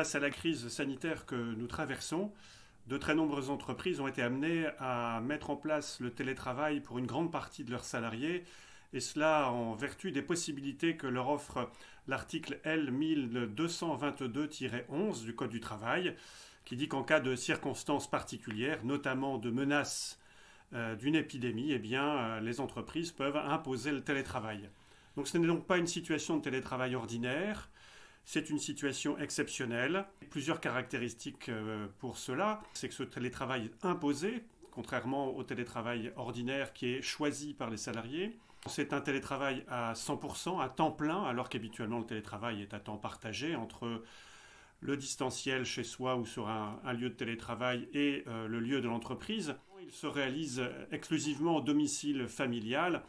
Face à la crise sanitaire que nous traversons, de très nombreuses entreprises ont été amenées à mettre en place le télétravail pour une grande partie de leurs salariés, et cela en vertu des possibilités que leur offre l'article L 1222-11 du Code du travail, qui dit qu'en cas de circonstances particulières, notamment de menaces d'une épidémie, les entreprises peuvent imposer le télétravail. Donc ce n'est donc pas une situation de télétravail ordinaire, c'est une situation exceptionnelle. Plusieurs caractéristiques pour cela, c'est que ce télétravail est imposé, contrairement au télétravail ordinaire qui est choisi par les salariés. C'est un télétravail à 100%, à temps plein, alors qu'habituellement le télétravail est à temps partagé entre le distanciel chez soi ou sur un lieu de télétravail et le lieu de l'entreprise. Il se réalise exclusivement au domicile familial,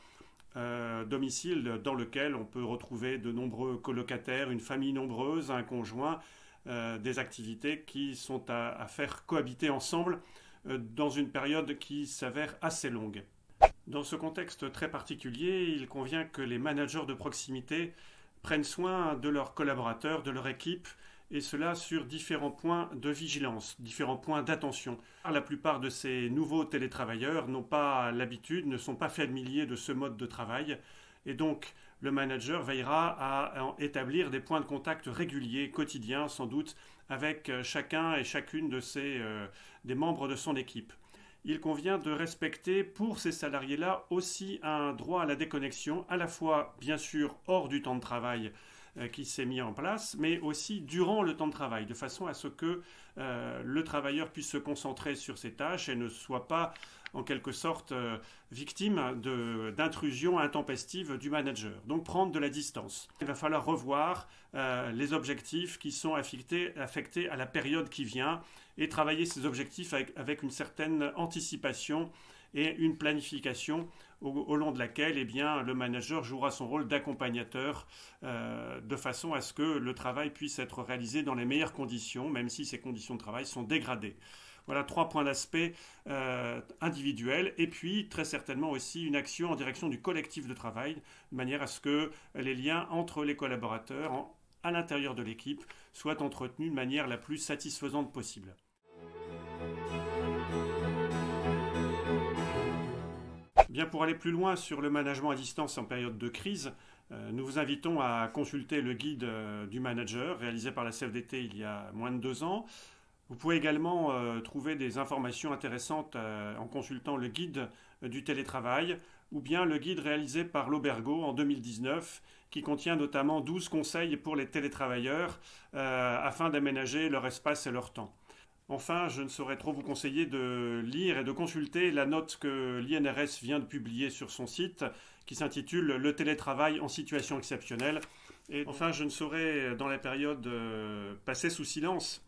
domicile dans lequel on peut retrouver de nombreux colocataires, une famille nombreuse, un conjoint, des activités qui sont à faire cohabiter ensemble dans une période qui s'avère assez longue. Dans ce contexte très particulier, il convient que les managers de proximité prennent soin de leurs collaborateurs, de leur équipe, et cela sur différents points de vigilance, différents points d'attention. La plupart de ces nouveaux télétravailleurs n'ont pas l'habitude, ne sont pas familiers de ce mode de travail, et donc le manager veillera à établir des points de contact réguliers, quotidiens sans doute, avec chacun et chacune des membres de son équipe. Il convient de respecter pour ces salariés-là aussi un droit à la déconnexion, à la fois bien sûr hors du temps de travail qui s'est mis en place, mais aussi durant le temps de travail, de façon à ce que le travailleur puisse se concentrer sur ses tâches et ne soit pas en quelque sorte victime d'intrusions intempestives du manager. Donc prendre de la distance. Il va falloir revoir les objectifs qui sont affectés à la période qui vient et travailler ces objectifs avec une certaine anticipation et une planification au long de laquelle le manager jouera son rôle d'accompagnateur de façon à ce que le travail puisse être réalisé dans les meilleures conditions, même si ces conditions de travail sont dégradées. Voilà 3 points d'aspect individuels et puis très certainement aussi une action en direction du collectif de travail, de manière à ce que les liens entre les collaborateurs à l'intérieur de l'équipe soient entretenus de manière la plus satisfaisante possible. Bien, pour aller plus loin sur le management à distance en période de crise, nous vous invitons à consulter le guide du manager réalisé par la CFDT il y a moins de 2 ans. Vous pouvez également trouver des informations intéressantes en consultant le guide du télétravail ou bien le guide réalisé par l'Aubergo en 2019 qui contient notamment 12 conseils pour les télétravailleurs afin d'aménager leur espace et leur temps. Enfin, je ne saurais trop vous conseiller de lire et de consulter la note que l'INRS vient de publier sur son site qui s'intitule « Le télétravail en situation exceptionnelle ». Et enfin, je ne saurais, dans la période, passer sous silence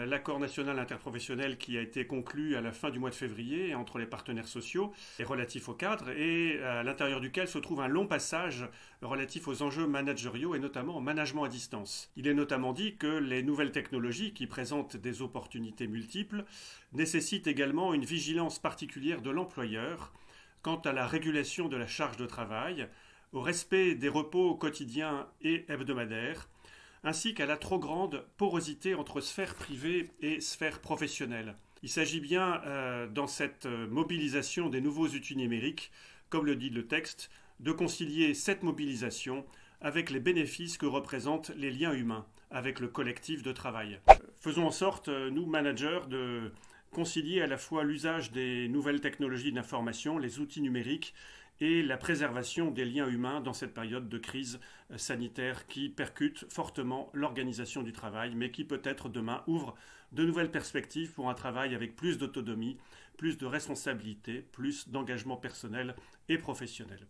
l'accord national interprofessionnel qui a été conclu à la fin du mois de février entre les partenaires sociaux et relatif au cadre et à l'intérieur duquel se trouve un long passage relatif aux enjeux managériaux et notamment au management à distance. Il est notamment dit que les nouvelles technologies qui présentent des opportunités multiples nécessitent également une vigilance particulière de l'employeur quant à la régulation de la charge de travail, au respect des repos quotidiens et hebdomadaires, ainsi qu'à la trop grande porosité entre sphère privée et sphère professionnelle. Il s'agit bien, dans cette mobilisation des nouveaux outils numériques, comme le dit le texte, de concilier cette mobilisation avec les bénéfices que représentent les liens humains, avec le collectif de travail. Faisons en sorte, nous, managers, de concilier à la fois l'usage des nouvelles technologies d'information, les outils numériques, et la préservation des liens humains dans cette période de crise sanitaire qui percute fortement l'organisation du travail, mais qui peut-être demain ouvre de nouvelles perspectives pour un travail avec plus d'autonomie, plus de responsabilité, plus d'engagement personnel et professionnel.